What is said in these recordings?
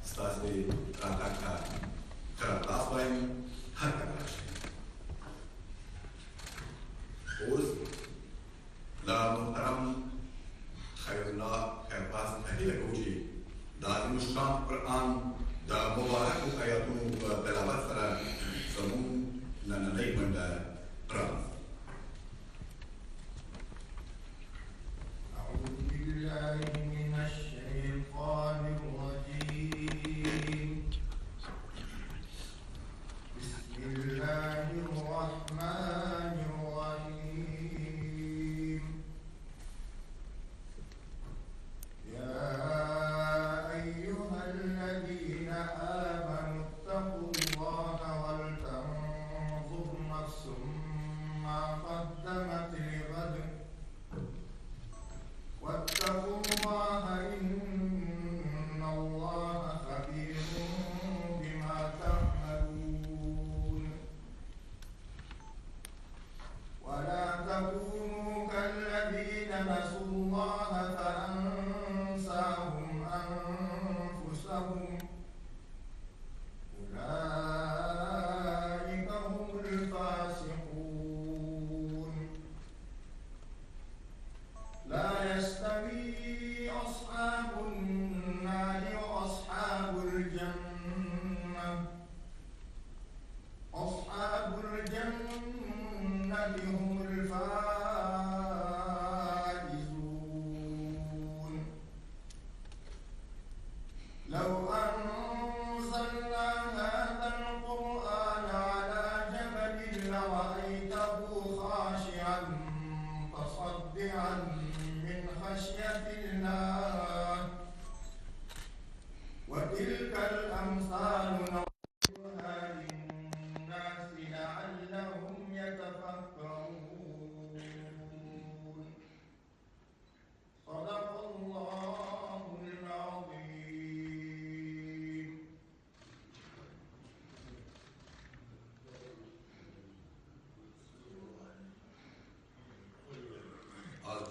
ستاسي راكاكا كراتاس باين هكذا اوز لا محترم خير الله خير باس تهيئ كوجي دا مشكان قرآن دا مبارك آياتون تلاوت سره زمون ننني من دا قرآن أعوذ بالله من الشيطان الرجيم بسم الله الرحمن الرحيم يا أيها الذين آمنوا اتقوا الله ولتنظر نفس ما قدمت لغد واتقوا الله إن الله خبير بما تعملون ولا تكونوا كالذين نسوا الله فأنساهم أنفسهم أولئك هم الفاسقون لا يستوي أصحاب النار وأصحاب الجنة أصحاب الجنة هم الفائزون لو أنزلنا هذا القرآن على جبل لرأيته خاشعا متصدعا من خشية الله وتلك الأمثال نضربها للناس لعلهم يتفكرون صدق الله العظيم.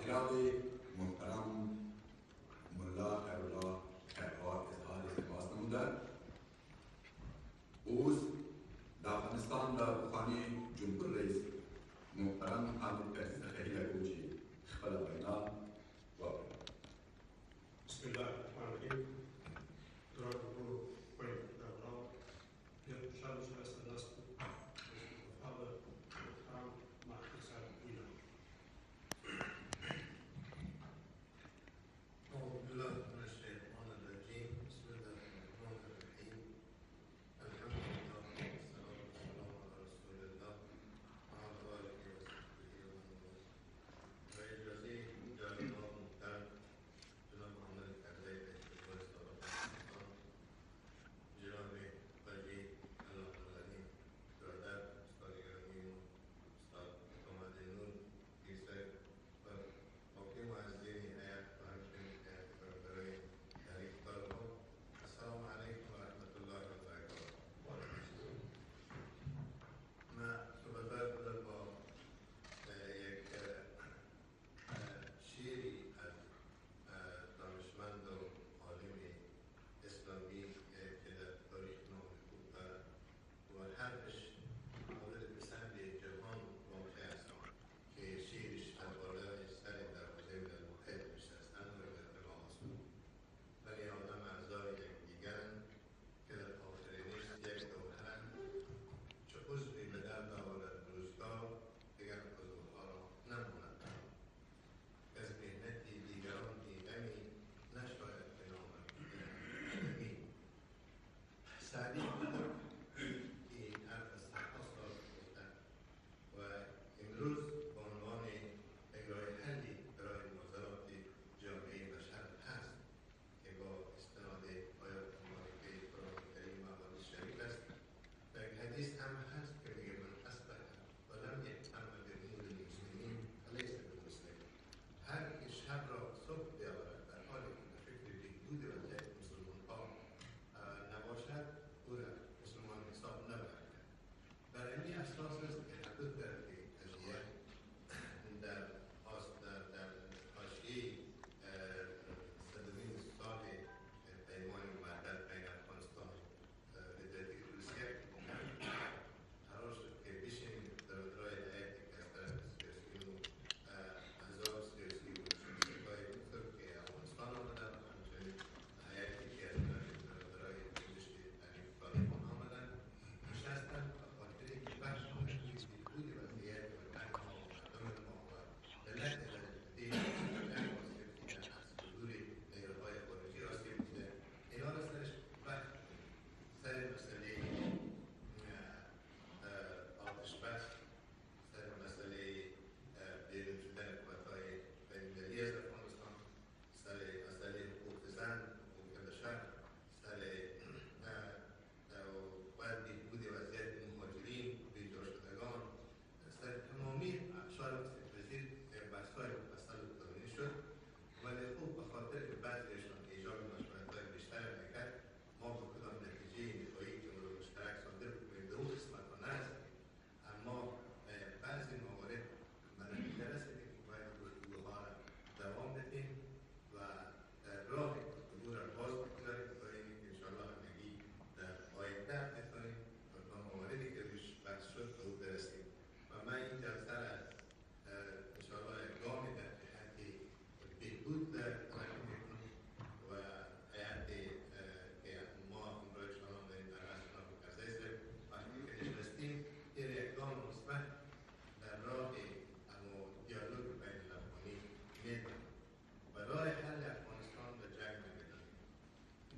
جناب محترم ملا خیر الله خیرخواه اظهار سپاس نموده اوز در افغانستان در پخوانی جمهور رئیس محترم حامد کرزی خیلی کوچی خپل وینا وکړه. بسم الله الرحمن الرحیم. درود ورو پوی دا راو ډېر خوشاله شوم چې تاسو هغه هم ما سره وینم. أعوذ بالله من الشيطان الرجيم بسم الله الرحمن الرحيم الحمد لله والصلاة والسلام على رسول الله وعلى آله وصحبه ومن والاه. رئيس الذي جاء الله محترم جناب محمد کرزی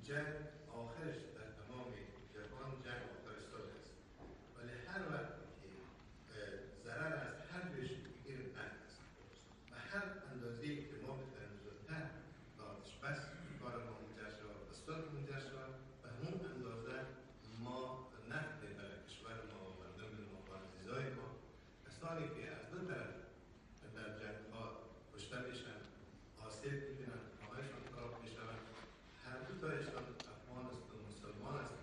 جنگ آخرش در تمام جهان جنگ آخر صلح است، ولی هر وقت که ضرر از هر جوش بگیریم نفت است و هر اندازه‌ای که ما بتوانیم زودتر به آتش بس کار ما منجر شود و صلح منجر شود به همون اندازه ما نفت برای کشور ما و مردم ما و عزیزای ما، کسانی که از دو طرف در جنگ ها کشته میشن، آسیب میبینن، همهشان خراب میشوند، هر دو تایشان افغان است و مسلمان است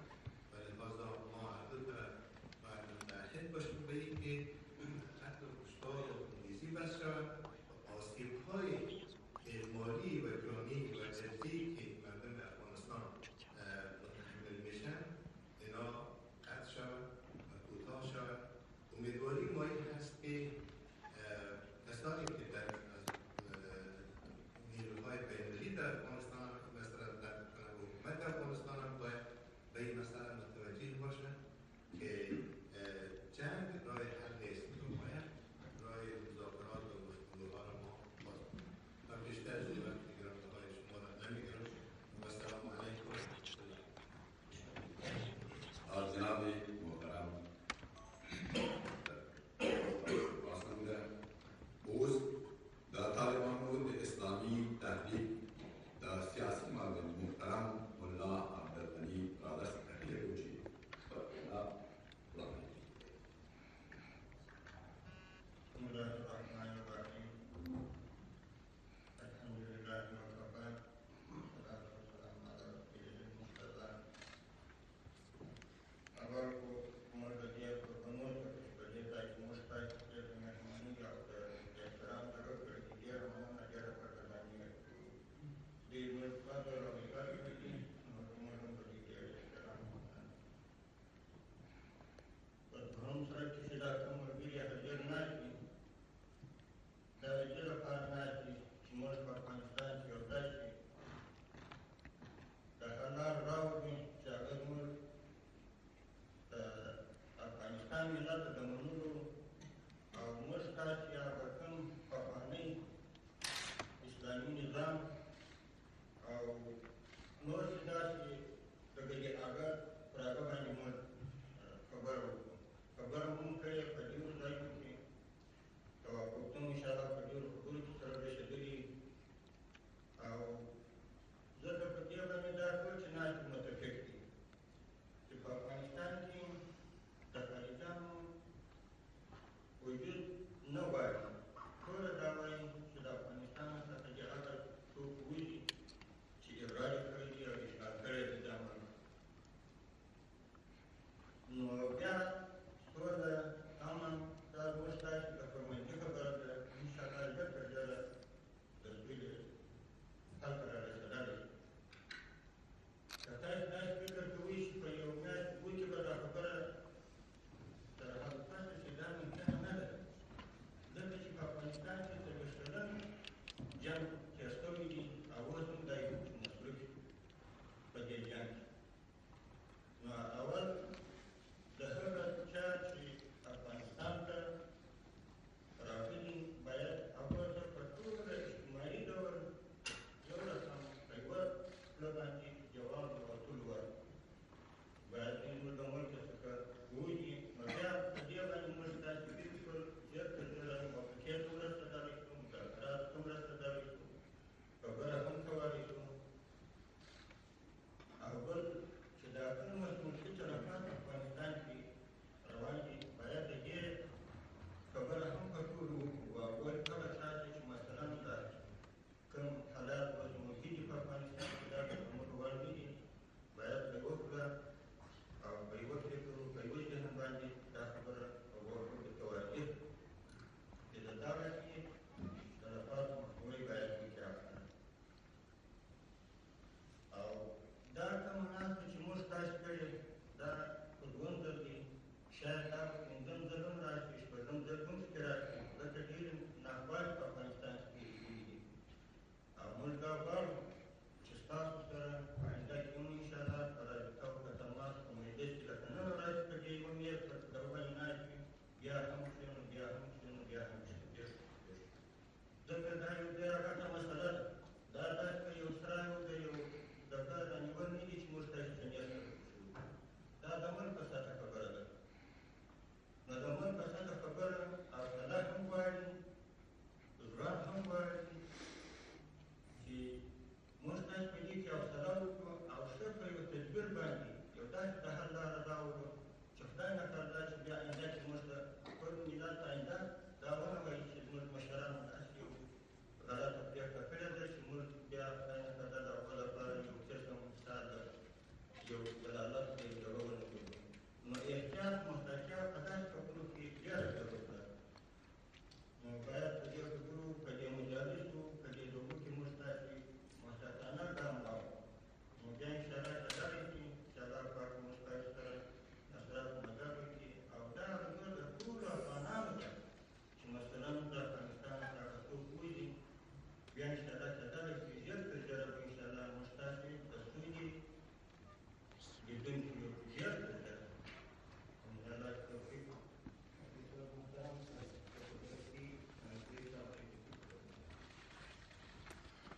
و لحاظا ما هر دو طرف باید متحد باشیم به اینکه قتل و کشتار و خونریزی بس شود و آسیب های مالی و جانی و ارضی که مردم افغانستان متحمل میشن اینا قطع شود و کوتاه شود. امیدواری ما این هست که کسانی که در نیروهای بین‌المللی در افغانستان مثلا در حکومت افغانستان هم باید به این مسئله متوجه باشند که جنگ راه حل نیست و باید راه مذاکرات و گفتگوها را ما باز کنیم. و بیشتر از این وقت گرفته‌های شما را نمی‌گیرم و السلام علیکم و رحمت الله. جناب محترم پاسنده اوز در طالبان اسلامی تحریک در سیاسی معاون محترم ملا عبدالغنی برادر تحریک روچی بسم الله الرحمن الرحیم. الحمد لله وكفى والصلاة والسلام على رسوله المصطفى. اول خو موږ د دې قربانو ته په دې ځای کې موږ ته ډېره مهرباني او د احترام سره وکړه چې ډېره مننه ډېره قدرداني کوو. ډېر موږ فضل او عبادت کوي نو موږ هم په دې کې احترام وکړو. په دوهم سره چې دا کوم ملګري حاضر ناست دي دا د دې لپاره ناست دي چې موږ په افغانستان کې یو داسې د حلال راوړي چې هغه زموږ د افغانستان ملت د منلو او موږ تاسې هغه کوم پخوانی اسلامي نظام او نور چې داسې لکه د هغه پر هغه باندې موږ خبره وکړو. خبره مو کړې په ډېرو ځایونو کې توافقونه انشاءالله په ډېرو خبرو کې سره رسېدلي او زه ته په دې باندې دا ټول چې ناست متفق دي چې په افغانستان کې د خارجیانو وجود نه غواړي. ټوله دا وایي چې د افغانستان څخه دې هغه څوک ووځي چې اقرار یې کړی دي او اشغال کړی دی دا نو بیا سوله، امن تاسو د حل لاره راوړو چې خدای نکړ دا چې بیا آینده کې موږ د خپل ملت آینده دا ونه وایي چې زموږ مشرانو داسې یو غلطه پرېکړه کړې ده چې موږ بیا خدای نکړ دا د هغو لپاره یو قسم ستا د یو دلالت د جوړونه کوي. نو احتیاط محتاطیت په داسې کارونو کې ډېره ضرورت ده. نو باید په دې خبرو په دې مجالسو په دې ډوبو کې موږ داسې محتاطانه ګام واخلو. نو بیا انشاءالله که دغه شي چې الله پاک موږ تاسو سره نصرت مدد وکړي او دا زموږ د ټولو افغانانو ته چې مثلا د افغانستان هغه څوک وځي بیا انشاءالله که دغه شي ژر تر ژره به انشاءالله موږ تاسې د سولې لیدونکي یو ژر تر ژره انشاءالله توفیق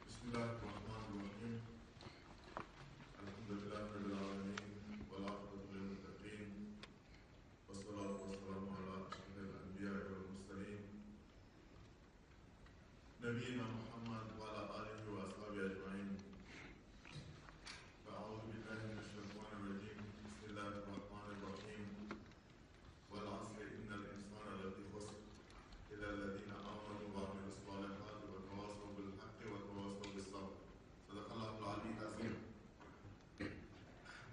بسم الله الرحمن الرحيم. الحمد لله رب العالمين والعاقبة للمتقين والصلاة والسلام على أشرف الأنبياء والمرسلين نبينا محمد وعلى آله وأصحابه أجمعين. فأعوذ بالله من الشيطان الرجيم. بسم الله الرحمن الرحيم. والعصر إن الإنسان لفي خسر إلا الذين آمنوا وعملوا الصالحات وتواصوا بالحق وتواصوا بالصبر. صدق الله العلي العظيم.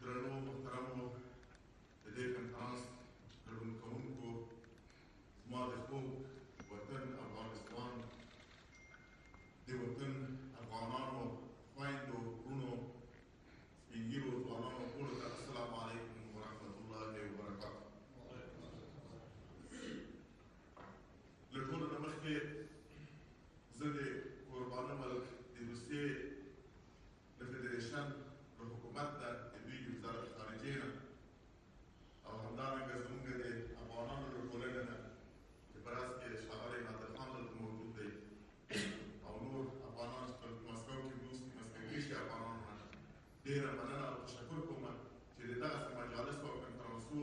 درنو محترمو د دې کنفرانس ګډونکوونکو زما د خوږ وطن افغانستان د وطن افغانانو خویندو وروڼو سپین ږیرو ځوانانو ټولو ته السلام علیکم ورحمة الله وبرکاته. له ټولو نه مخکې زه د قربانه ملک د روسیې د فدریشن د حکومت نه د دوی د وزارت خارجې نه او همدارنګه زموږ د افغانانو له ټولنې نه چې په راس کې ښاغلی نادر خان دلته موجود دی او نور افغانان چې په مسکو کې مسکوي افغانانو نه ډېره مننه او تشکر کوم چې د دغسې مجالسو او کنفرانسو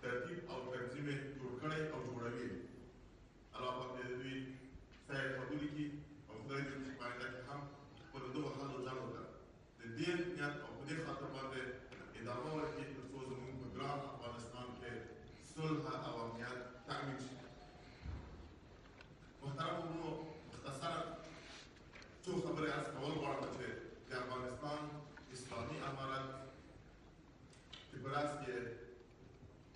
ترتیب او تنظیم یې جوړ کړی او جوړوي. الله پاک دې د دوی سیر قبول کړي او خدای دې چې په آینده کې هم خپلو دغو هلو ځلو ته د دې نیت او په دې خاطر باندې ادامه ورکړي تر څو زموږ په ګران افغانستان کې صلح او امنیت تأمین شي. محترمو وروڼو مختصرا څو خبرې عرض کول غواړم چې د افغانستان اسلامي امارت چې په راس کې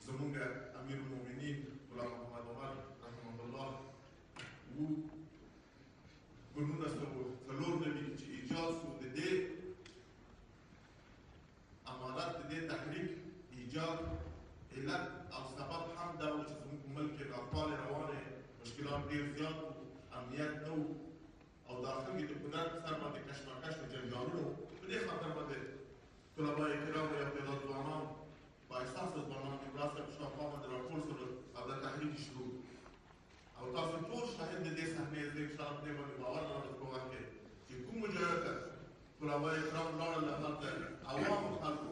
زموږ امیر المؤمنین غلام محمد عمر رحمه الله و په 1994 کې چې ایجاد شو د دې امارت د دې تحریک ایجاد علت او سبب هم دا و چې زموږ په ملک کې ناخوالې روانې مشکلات ډېر زیات وو امنیت نه و او داخل کې د قدرت په سر باندې کشمکش د جنجالونو په دې خاطر باندې طلبای کرام یا تعداد ځوانان با احساس ځوانان د براسه په شاوخوا باندې راټول شول او د تحریک شروع او تاسو ټول شاهد د دې صحنې زه انشاءالله په دې باندې باور لرم په وخت کې چې کومه جګړه ته طلبای کرام لاړل هلته عوامو خلکو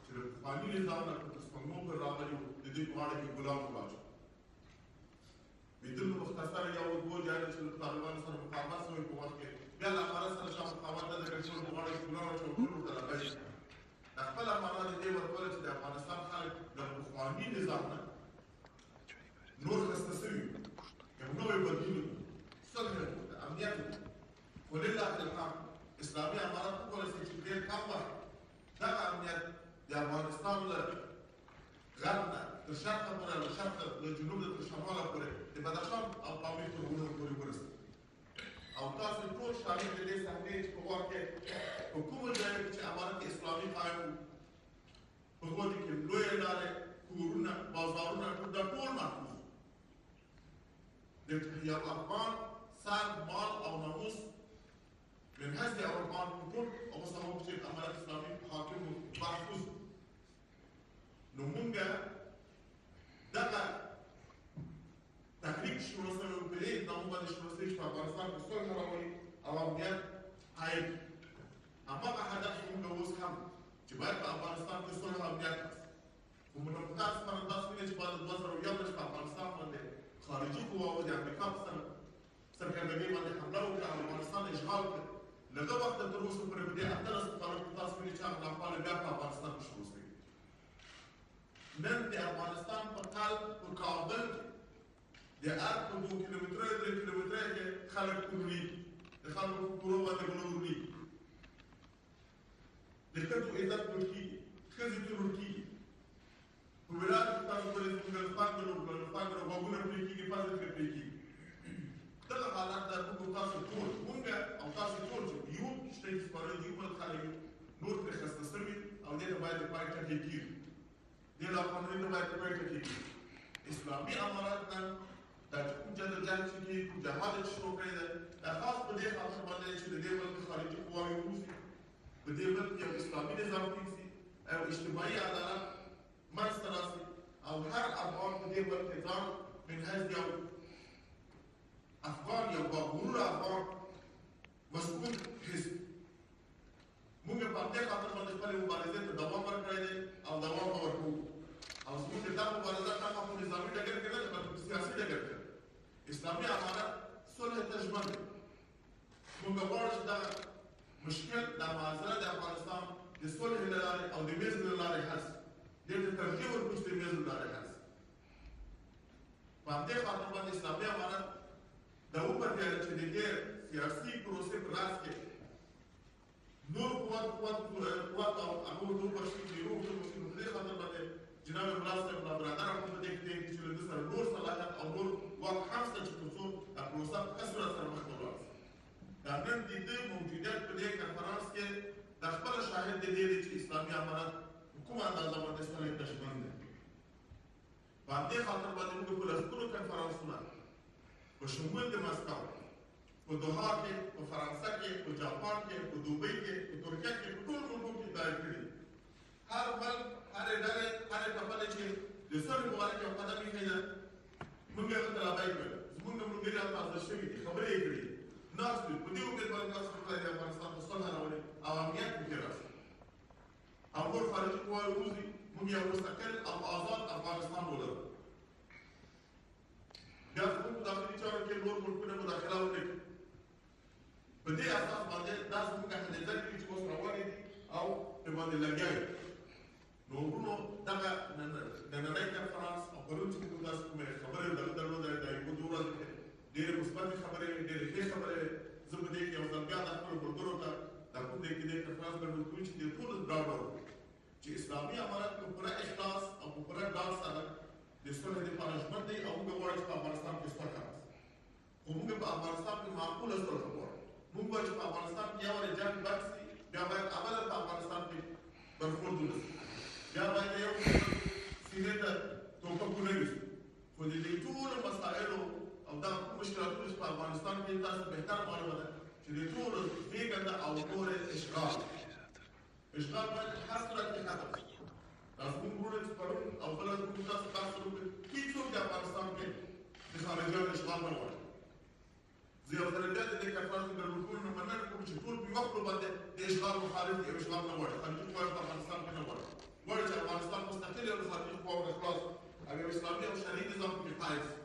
چې د پخواني نظام نه په سپږمو پر راغلي وو د دوی په غاړه کې ګلان واچول. بدون مختصر یو دوه جاري چې له طالبانو سره مقاومت شوی په وخت کې بیا له امارت سره شا مقاومت نه ځکه چې په غاړه کې ګلان واچول ټولو ته راغلي. د خپل امارت دې ورکوله چې د افغانستان خلک د پخواني نظام نه نور خسته شوي یو نوی بدیل صلح امنیت ولله الحمد اسلامي امارت وکولی شي چې ډېر کم وخت دغه امنیت د افغانستان له غرب نه تر شرقه پورې له شرقه له جنوب نه تر شماله پورې د بدخشان او پامیر تر غرونو پورې ورسېد. او تاسو ټول شاهد د دې صحنې چې په وخت کې په کومو ځایو کې چې امارت اسلامي قایم و په هغو کې لویې لارې کورونه بازارونه دا ټول محفوظ د یو افغان سر مال او ناموس من حیث یو افغان ټول هغه سبب چې امارت اسلامي حاکم و محفوظ. نو مونږ دغه تحریک شروع شوی و په دې نامه باندې شروع شوی چې په افغانستان کې صلح راولي او امنیت قایم. هماغه هدف مونږ اوس هم چې باید په افغانستان کې صلح او امنیت راشي. خو منافقان سره داسې ویني چې باید 2001 په افغانستان باندې خارجي قواوو د امریکا په سرګردګۍ باندې حمله وکړه او افغانستان اشغال کړ. له هغه وخته تر اوسه پورې په دې 18 کالو کې تاسو وینئ چې هغه ناخواله بیا په افغانستان کې شروع شوې. نن د افغانستان په قلب په کابل د ارګ په 2 کیلومتره 3 کیلومتره کې خلک کورني د خلکو په کورو باندې ګلورني د ښځو عزت ورکړي ښځې ترور کېږي په ولایت کې تاسو ګورئ زموږ غوږونه پرې کېږي پزې ترې پرې کېږي دغه حالات د موږ تاسو ټول موږ او تاسو ټول چې یو شته چې سپاره یو بل خلک نور پرې خسته شوي او دې ته باید د پای ټکی کېږي دې لا قانوني ته باید د پای ټکی کېږي اسلامي امارات نن دا چې کوم جدل چې کوي کوم جهاد چې شروع کړی دی دا خاص په دې خاطر باندې چې د دې ملک خارجي قواوې ووځي په دې ملک یو اسلامي نظام ټینګ شي او اجتماعي عدالت منځته راسي او هر افغان په دې ملک کې ځان من حیث یو افغان یو باغرور افغان مسؤول حس موږ په دې خاطر باندې خپل مبارزې ته دوام ورکړی دی او دوام به ورکوو او زموږ دا مبارزه هغه په نظامي ډګر کې نه ده بلکې په سیاسي ډګر کې اسلامي امارت صلح ته ژمن دی موږ غواړو چې دغه مشکل دا معضله د افغانستان د صلح له لارې او د میز له لارې حل شي دې ته ترجیح ورکړو چې د میز له لارې حل شي په همدې خاطر باندې اسلامي امارت دا وپتېیله چې د دې سیاسي پروسې په لاس کې نور قوت او هغه نور بشي چې یو څه په دې خاطر باندې جناب ملا صاحب لا برادر هم په دې کې چې له سره نور صلاحیت او نور واک هم شته چې تاسو د پروسه په کسر سره مخ ته ورسئ دا نن د دې موجودیت په دې کنفرانس کې د خپل شاهد د دې چې اسلامي امارت کومه اندازه باندې سره تشمن ده باندې خاطر باندې موږ په لسکونو کنفرانسونه په شمول د ماسکو په دوحه کې په فرانسه کې په جاپان کې په دوبۍ کې په ترکیه کې په ټول ملکونو کې دایر کړي هر بل هر ډلې هر ټپلې چې د صلح مبارک یو قدم یې کړی موږ هغه ته رابای کړل زموږ ملګري هم تاسو شوي دي خبرې یې کړي ناست دي په دې امید باندې تاسو خپله د افغانستان په صلح راولي او امنیت پکې راشي او نور خارجي قواوې ووځي موږ یو مستقل او آزاد افغانستان ولرو بیا زموږ په داخلي چارو کې نور ملکونه مداخله وکړي په دې اساس باندې دا زموږ حدیثه کې چې اوس روانې دي او په باندې لګیا دي نو ورونو دغه نننۍ کنفرانس او پرون چې موږ تاسو کومې خبرې درلودې د یوه دوه ورځې ډېرې مثبتې خبرې ډېرې ښې خبرې زه په دې کې یو ځل بیا د خپلو ملګرو ته دا کوم دی کې دې کنفرانس ګډون کوي چې دې ټولو ډاډ ورکړو چې اسلامي امارت په پوره اخلاص او په پوره ډاډ سره د صلح دپاره ژمن دی او موږ غواړو چې په افغانستان کې صلح راشي خو موږ په افغانستان کې معقوله صلح غواړو موږ وایو چې په افغانستان کې یو وارې جنګ بند شي بیا باید اوله په افغانستان کې برخورد ونشي بیا باید یو سینې ته توپکونه وشي خو د دې ټولو مسایلو او دا مشکلاتونه چې په افغانستان کې تاسو بهتر معلومه ده چې د ټولو زېږنده او مور اشغال باید هر صورت کې ختم شي دا زموږ وروڼه چې پرون او بله زموږ تاسو بحث وکړو هېڅوک د افغانستان کې د خارجیانو اشغال نه غواړي زه یو ځل بیا د دې کنفرانس ګډون کولو نه مننه کوم چې ټول په یوه خپلو باندې د اشغال مخالف دي او اشغال نه غواړي خارجي قواوې په افغانستان کې نه غواړي غواړي چې افغانستان مستقل او له خارجي قواوو نه خلاص او یو اسلامي او شرعي نظام پکې قایم شي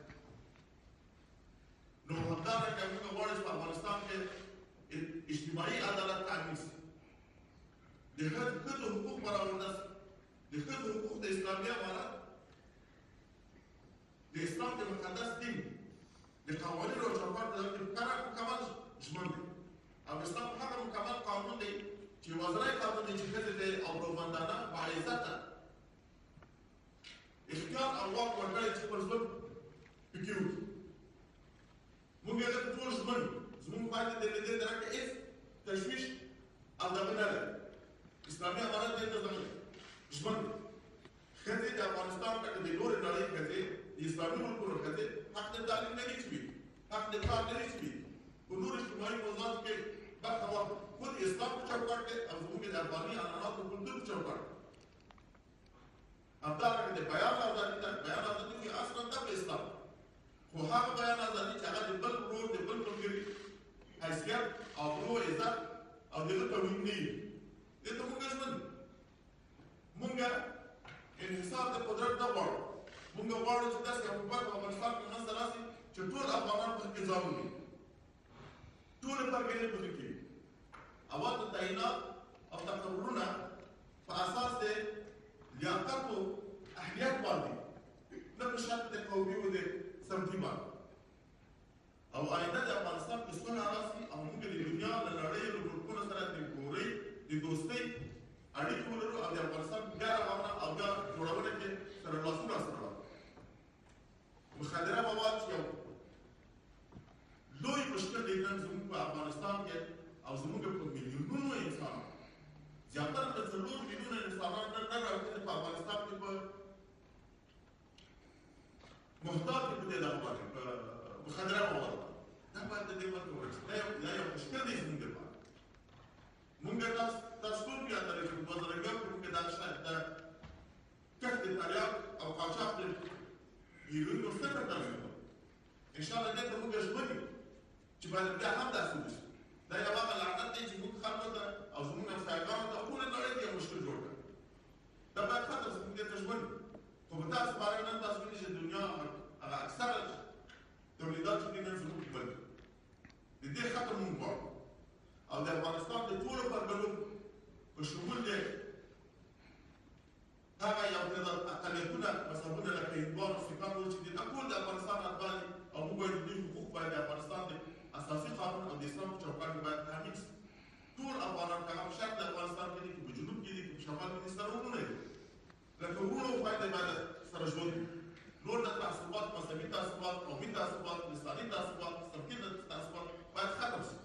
نو همدارنګه موږ غواړو چې په افغانستان کې اجتماعي عدالت تامین شي د ښځو حقوق برابر شي د ښځو حقوق د اسلامي امارت د اسلام د مقدس دین د قوانینو او چوکاټ په مکمل ژمن دی او اسلام هغه مکمل قانون دی چې وزرای قانون دی چې ښځې ته او پروپاګاندا باعزته اختیار او واک ورکړی چې خپل ژوند پکې وکړي موږ هغه ته ټول ژمن زموږ باندې د دې درکه هېڅ تشویش او دغه نه لري اسلامي امارت دې ته ژمن دی ښځې د افغانستان که د نورې نړۍ ښځې د اسلامي ملکونو ښځې حق د تعلیم نه هېڅ وي حق د کار نه هېڅ وي په نورو اجتماعي موضوعاتو کې برخه واخلي خود اسلام په چوکاټ کې او زموږ د افغاني عنعناتو کلتور په چوکاټ کې همدارنګه د بیان ازادي ده بیان ازادي خو اصلا ده په اسلام خو هغه بیان ازادي چې هغه د بل ورور د بل ملګري حیثیت ابرو عزت او دغه توهین نه وي دې ته موږ ژمن موږ انحصار د قدرت نه غواړو موږ غواړو چې داسې یو حکومت په افغانستان کې منځته راشي چې ټول افغانان پکې ځان وکړي ټولې پرګنې پکې کړي اول د تعینات او تقررونه په اساس د لیاقت او اهلیت اړیکې ولرو او د افغانستان بیا رغونه او بیا جوړونه کې سره لاسونه سره ورکړو. مخدره مواد یو لوی مشکل دی نن زموږ په افغانستان کې او زموږ په میلیونونو انسانان زیاتره د 4 میلیونه انسانان نن راوتلي په افغانستان کې په محتاط دي په دې ډول باندې په مخدره مواد. دا باید د دې مخه ورشي. دا یو مشکل دی زموږ لپاره. موږ تاسو ټول بیا درې په 2009 کې موږ دا شاید د کښت تاریخ او قاچاق د ایرونو څخه ترسره ان شاء الله دې موږ ژمنو چې باید بیا هم داسې وشي. دا یو هغه لعنت دی چې موږ خلکو ته او زموږ همسایګانو ته ټوله نړۍ کې یو مشکل جوړ کړ. دا باید ختم شي. موږ دې ته ژمنو. خو په تاسو باندې نن تاسو وینئ چې دنیا هغه اکثره تولیدات چې دي نن زموږ بل دي. د دې ختم موږ غواړو. او د افغانستان د ټولو پرګلو په شمول دی هغه یو اقلیتونه مذهبونه لکه هندوان او سیکان چې دي دا ټول د افغانستان اتباع دي او موږ باید د دوی حقوق باید د افغانستان د اساسي قانون او د اسلام په چوکاټ کې باید تامین شي. ټول افغانان که هغه شرق د افغانستان کې دي که په جنوب کې دي که په شمال کې دي سره وروڼه دي. لکه وروڼو باید سره ژوند وي. نور د تعصبات مذهبي تعصبات قومي تعصبات لساني تعصبات سمتي تعصبات باید ختم شي.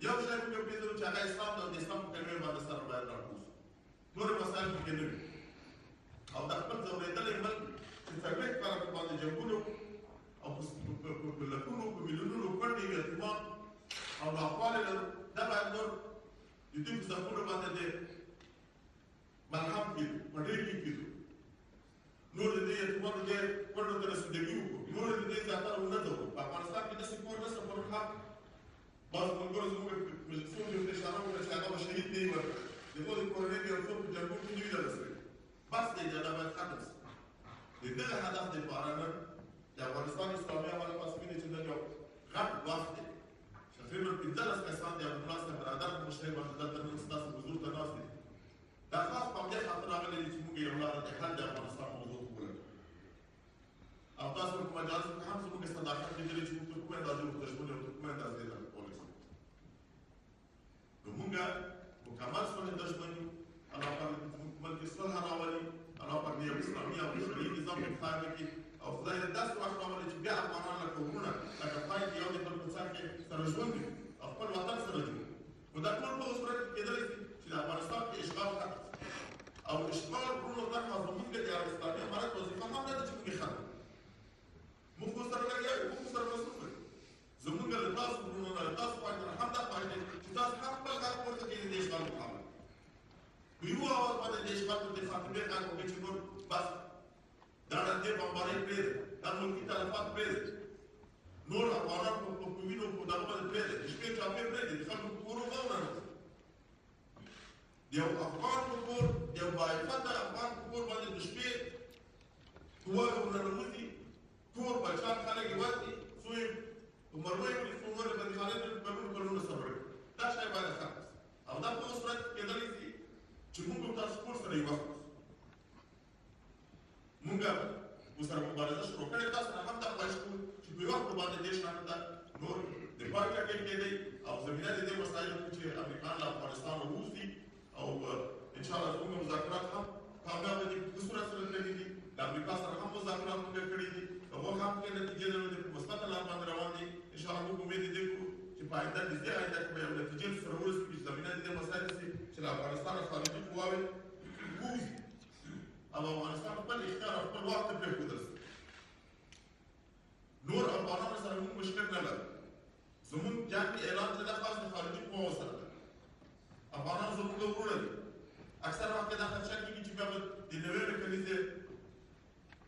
یو شی موږ پېژنو چې هغه اسلام د اسلام په کلمې باندې سره باید راټول شي. نور مسایل پکې نه وي. او د خپل ځورېدلې ملک چې څلوېښت کاله په باندې جنګونو او په لکونو په میلیونونو کونډې یتیمان او ناخوالې لرو دا باید نور د دوی په زخمونو باندې د ملهم کېدو په ډېر کې کېدو. نور د دې یتیمانو دې کونډو ته رسېدګي وکړو. نور د دې زیاتره ونه ځورو. په افغانستان کې داسې کور نشته پرون هم بعض ملګرو زموږ څوک یې اشاره وکړه چې هغه به شهید نه وي ورکړی. د هغو د کورنۍ د یو څوک په جنګونو کې نه وي رسېدلي. بس دی دا باید ختم شي. د دغه هدف دپاره نن د افغانستان اسلامي عمل تاسو وینئ چې نن یو غټ وخت دی. تقریبا 15 کسان د عبدالله صاحب برادر په مشرۍ باندې دلته نن ستاسو حضور ته ناست دي. دا خاص په همدې خاطر راغلي دي چې موږ یو لاره د حل د افغانستان موضوع ته ولرو. او تاسو په مجالسو کې هم زموږ صداقت لیدلي چې موږ ته کومې اندازې ورته ژمنې او کومې اندازې ته کولی شو. نو موږ مکمل شولې دا ژمنې الله پاک زموږ په ملک کې صلح راولي. الله پاک د یو اسلامي او شرعي نظام په قایم کړي او خدای دې داسې وخت راولي چې بیا افغانان لکه وروڼه لکه پای کې یو د بل په څنګ کې سره ژوند وي او خپل وطن سره جوړ. خو دا ټول په صورت کې کېدلی شي چې د افغانستان کې اشغال ختم او اشغال وروڼو طرحه زموږ د اسلامي امارت وظیفه هم نه ده چې موږ یې ختم. موږ ورسره لګیا یو. موږ ورسره مصروف یو. زموږ له تاسو وروڼو نه له تاسو خواهش نه هم دا خواهش دی چې تاسو هم خپل غږ پورته کړئ د اشغال مقابله. په یو اواز باندې د اشغال د خاتمې غږ وکړئ چې نور بس دا ډنډې بمبارۍ پرېږدئ. دا ملکي تلفات پرېږدئ. نور افغانان په وینو په دغه باندې پرېږدئ. د شپې چاپې پرېږدئ. د خلکو په کورو غو ننوځي. د یو افغان په کور د یو باعفته افغان په کور باندې د شپې قواوې ورننوځي. ټول بچیان خلک یې وځي. څو یې په مرمیو کې څو نورې بندیخانې کلونه سفر کړي. دا شی باید ختم شي. او دا په صورت کې کېدلی شي چې موږ تاسو ټول سره یو وخت موږ ورسره مبارزه شروع کړې. تاسو نه هم دا خواهش کوو چې په یو وخت باندې دې شیانو ته نور دفاع کېدی او زمینه د دې مسایلو کې چې امریکایان له افغانستان ووځي او انشاءالله زموږ مذاکرات هم کامیابه دي. په صورت سره تللي دي. د امریکا سره هم مذاکرات موږ کړي دي. هغوی هم کې نتیجې لرلې په مثبته لار باندې روان دي. انشاءالله موږ امید دې کوو چې په آینده کې دې آینده کې به یو نتیجې سره ورسېږو چې زمینه د دې مسایلو شي چې له افغانستانه خارجي قواوې ووځي او افغانستان خپل اختیار او خپل واک ته پرېښودل شي. نور افغانانو سره موږ مشکل نه لرو. زموږ جنګي اعلان چې دا خاص د خارجي قواو سره ده. افغانان زموږ وروڼه دي. اکثر وخت دا خدشه کېږي چې بیا به د نوې کلیزې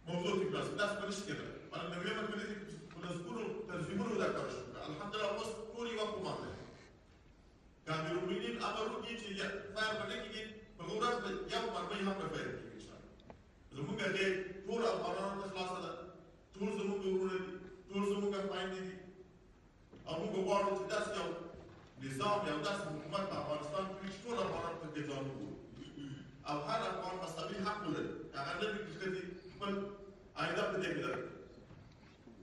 موضوع تکرار شي. داسې به نشي کېدلی. مګر نوې کلیزې په لسګونو تنظیمونو دا کار شروع کړه. الحمدلله اوس ټول یو حکومت دی. که امیرالمؤمنین امر وکړي چې فایر به نه کېږي په هغه ورځ به یو مرمۍ هم نه فایر کېږي انشاءالله. زموږ غېږ ټول افغانانو ته خلاصه ده. ټول زموږ وروڼه دي. ټول زموږ خویندې دي. او موږ غواړو چې داسې یو نظام یو داسې حکومت په افغانستان کې وي چې ټول افغانان پکې ځان وګوري او هر افغان مساوي حق ولري. هغه نه وي چې ښځې خپل آینده په دې کې لري.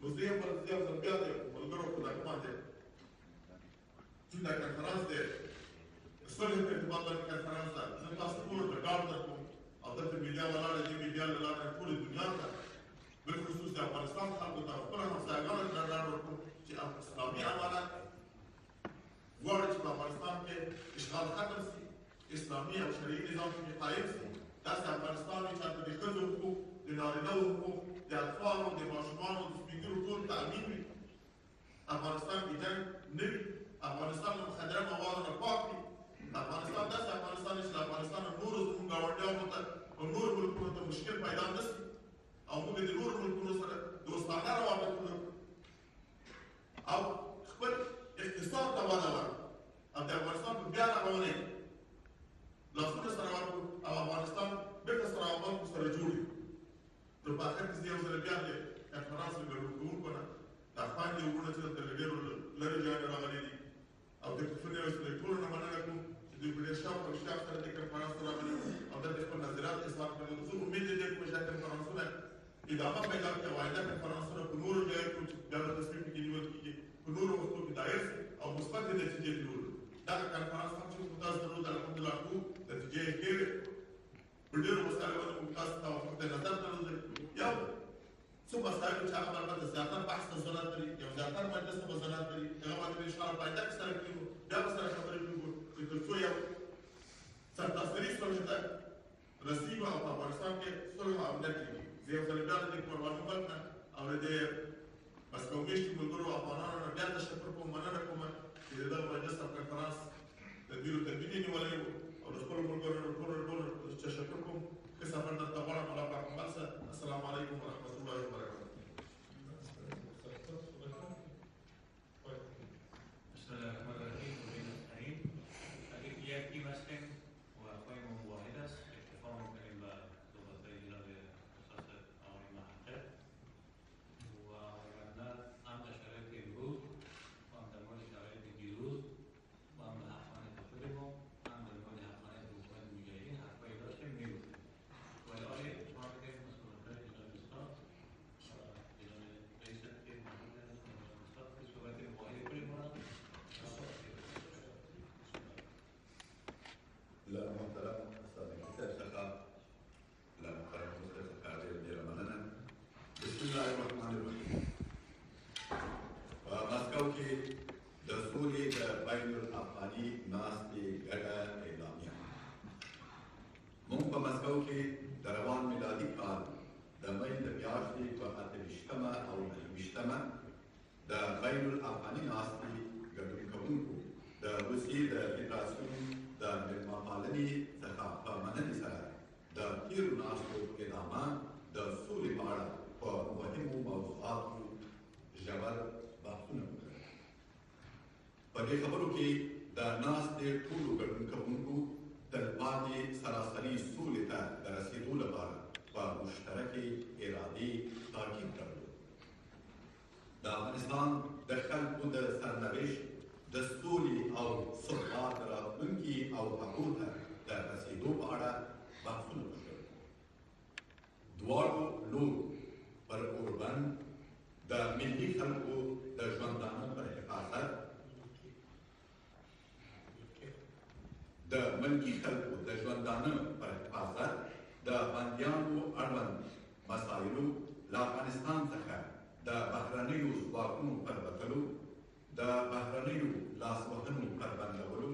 نو زه یم یو ځل بیا د ملګرو په دغه باندې چې دا کنفرانس دی صلح په ارتباط باندې کنفرانس ده زه تاسو ټولو ته ډاډ درکوم او دلته میډیا ولاړه دې میډیا له لارې ټولې دنیا ته بالخصوص د افغانستان خلکو ته خپلو همسایګانو ته ډاډ ورکوم چې اسلامي امانت غواړي چې په افغانستان کې اشغال ختم شي، اسلامي او شرعي نظام کې قایم شي. داسې افغانستان وي چې هلته د ښځو حقوق، د نارینهو حقوق، د اطفالو، د ماشومانو، د سپین ږیرو ټول تأمین وي. افغانستان کې جنګ نه وي. افغانستان له مخدره موادو نه پاک وي. افغانستان داسې افغانستان چې له افغانستان نورو زموږ ګاونډیانو ته او نورو ملکونو ته مشکل پیدا نه شي او موږ د نورو ملکونو سره دوستانه روابط ولرو او خپل اقتصاد ته وده ورکړو او د افغانستان په بیا رغونې لاسونه سره ورکړو او افغانستان بېرته سره روابط سره جوړ کړو. نو په اخر کې زه یو ځل بیا د کنفرانس له ګډون کوونکو نه دا خویندې وروڼه چې دلته له ډېرو لرې ځایه نه راغلي دي او د پښتنو یو څه له ټولو نه مننه کوم چې دوی په ډېر شوق او اشتیاق سره دې کنفرانس ته راغلي او دلته خپل نظریات اظهار کړي. زه امید لرم چې دا کنفرانسونه ادامه پیدا کړي او آینده کنفرانسونه په نورو ځایو کې چې بیا د تصمیم کې نیول کېږي په نورو وختو کې دایر شي او مثبت نتیجې ولرو. دغه کنفرانس هم چې موږ تاسو درلود الحمدلله ټول نتیجې یې ښې وې. په ډېرو مسایلو باندې موږ تاسو ته وخت نظر درلود. یو څو مسایل چې هغه باندې زیاتر بحث ته ضرورت لري، یو زیاتر مجلس ته ضرورت لري، هغه باندې ان شاء الله په آینده کې سره کوو بیا به سره خبرې کوو چې تر څو یو سرتاسري صلح ته رسېږو او په افغانستان کې صلح او امنیت وي. زه یو ځل بیا د دې قرباني ورکړم او د دې مسکو میشتو ملګرو افغانانو نه بیا تشکر کوم، مننه کوم چې د دغه مجلس او کنفرانس تدبیر او تدبیر یې نیولی و او د خپلو ملګرو نه ټولو تشکر کوم. ښه سفر درته غواړم. الله پاک مو مل شه. السلام علیکم ورحمة الله وبرکاته. بسم الله الرحمن الرحیم. وبه نستعین. اگر یکی هستیم و خواهیم واحد است اکتفا میکنیم به صحبت‌های جناب استاد آقای محقق و وگرنه هم در شرایط امروز و هم در مورد شرایط دیروز و هم در حقانیت خودمون هم در مورد حقانیت حکومت مجاهدین حرفایی داشتیم میگفتیم. ولی آیا شما که مسئولان جناب استاد جناب رئیس که محمود استاد که صحبت واحد کنیم لا محترم استاد کتاب څخه لا محترم استاد څخه ډېره مننه. بسم الله الرحمن الرحیم. په مسکو کې د سولې د بین الافغاني ناستې ګډه اعلامیه. موږ په مسکو کې د روان میلادي کال د مۍ د میاشتې په 28مه او 29مه د بین الافغاني ناستې ګډون کوونکو د روسیې د فدراسیون د مېلمهپالنې څخه په مننې سره د تېرو ناستو ادامه د سولې په اړه په مهمو موضوعاتو ژور بحثونه وکړل. په دې خبرو کې د ناستې ټولو ګډون کوونکو تلپاتې سراسري سولې ته د رسېدو لپاره په مشترکې ارادې تاکید درلود. د افغانستان د خلکو د سرنوشت د سولې او ثبات راتلونکي او حقوقو ته د رسېدو په اړه بحثونه وشول. دواړو لورو پر اوربند د ملي خلکو د ژوندانه پر حفاظت، د ملکي خلکو د ژوندانه پر حفاظت، د بندیانو اړوند مسایلو له افغانستان څخه د بهرنیو ځواکونو پر وتلو، د بهرنیو لاسوهنو پر بندولو،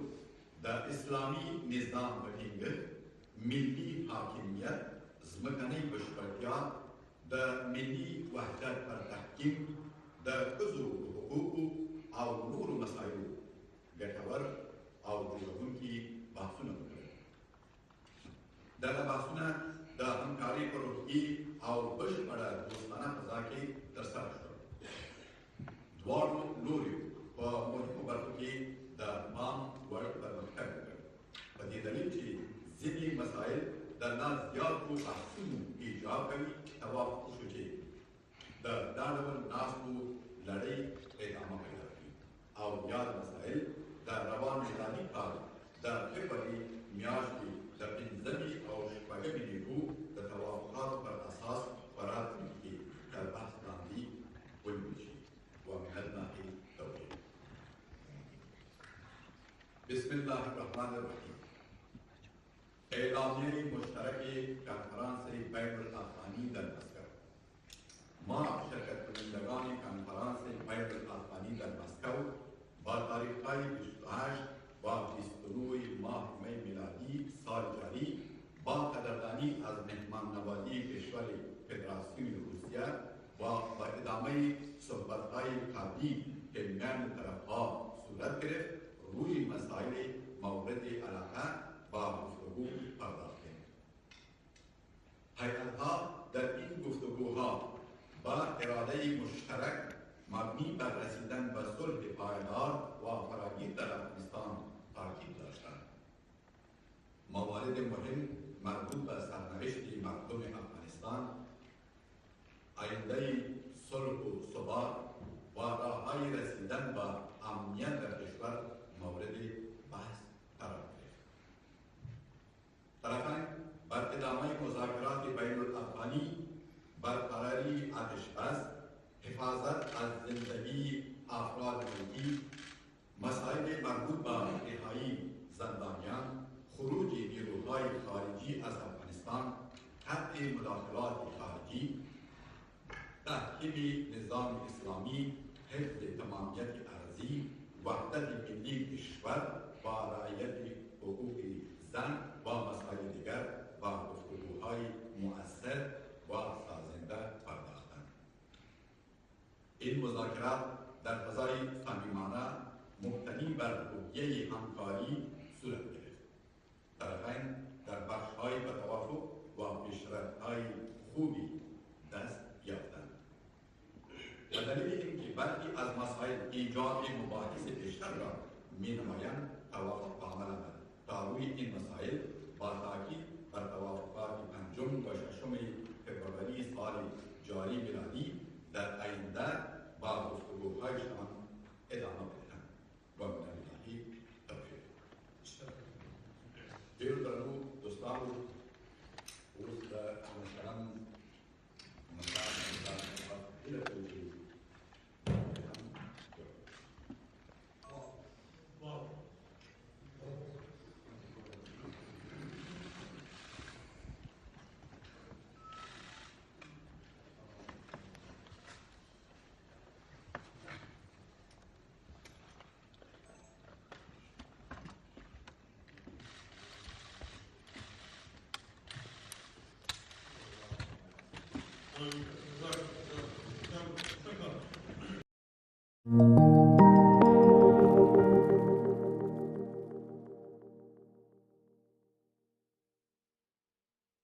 د اسلامي نظام په ټینګښت، ملي حاکمیت، ځمکنۍ بشپړتیا، د ملي وحدت پر تحکیم، د ښځو حقوقو او نورو مسایلو ګټور او جوړونکي بحثونه وکړل. دغه بحثونه د همکارۍ په روحیې او بشپړه دوستانه فضا کې ترسره شول. دواړو لوریو په مهمو برخو کې د پام وړ پرمختګ وکړ. په دې دلیل چې ځینې مسایل د لا زیاتو بحثونو ایجاب کوي، توافق وشو چې د دا ډول ناستو لړۍ ادامه پیدا کړي او یاد مسایل د روان میلادي کال د فبروري میاشتې د 5مې او 6مې نیټو د توافقاتو پر اساس په راتلونکي کې تر بحث لاندې ونیول شي. ومن الناحية التوحيد. بسم الله الرحمن الرحيم. اعلامیه مشترک کنفرانس بین الافغانی در مسکو. ما شرکت کنندگان کنفرانس بین الافغانی در مسکو با تاریخ‌های 28 و 29 ماه می میلادی سال جاری با قدردانی از مهمان نوازی کشور فدراسیون روسیه و با ادامه صحبت‌های قبلی که میان طرف‌ها صورت گرفت روی مسائل مورد علاقه و گفتگو پرداختیم. هیئت‌ها در این گفتگوها با اراده مشترک مبنی بر رسیدن به صلح پایدار و فراگیر در افغانستان تاکید داشتند. موارد مهم مربوط به سرنوشت مردم افغانستان، آینده صلح و ثبات و راه‌های رسیدن به امنیت در کشور مورد بحث قرار گرفت. طرفین بر ادامه مذاکرات بین الافغانی، برقراری آتش‌بس، حفاظت از زندگی افراد ملکی، مسائل مربوط به رهایی زندانیان، خروج نیروهای خارجی از افغانستان، قطع مداخلات خارجی، تحکیم نظام اسلامی، حفظ تمامیت ارضی، وحدت ملی کشور و رعایت حقوق زن و مسائل دیگر و گفتگوهای مؤثر و سازنده پرداختند. این مذاکرات در فضای صمیمانه مبتنی بر روحیه همکاری صورت گرفت. طرفین در بخش‌های به توافق و پیشرفت‌های خوبی دست یافتند. به دلیل اینکه برخی از مسائل ایجاد مباحث بیشتر را می‌نمایند، توافق عمل آمد تا روی این مسائل با تاکید بر توافقات 5 و 6 فوریه سال جاری میلادی در آینده با گفتگوهایشان ادامه بدهند و من الله توفیق. ډېرو درنو دوستانو، اوس د محترم هیله کوو چې Thank you.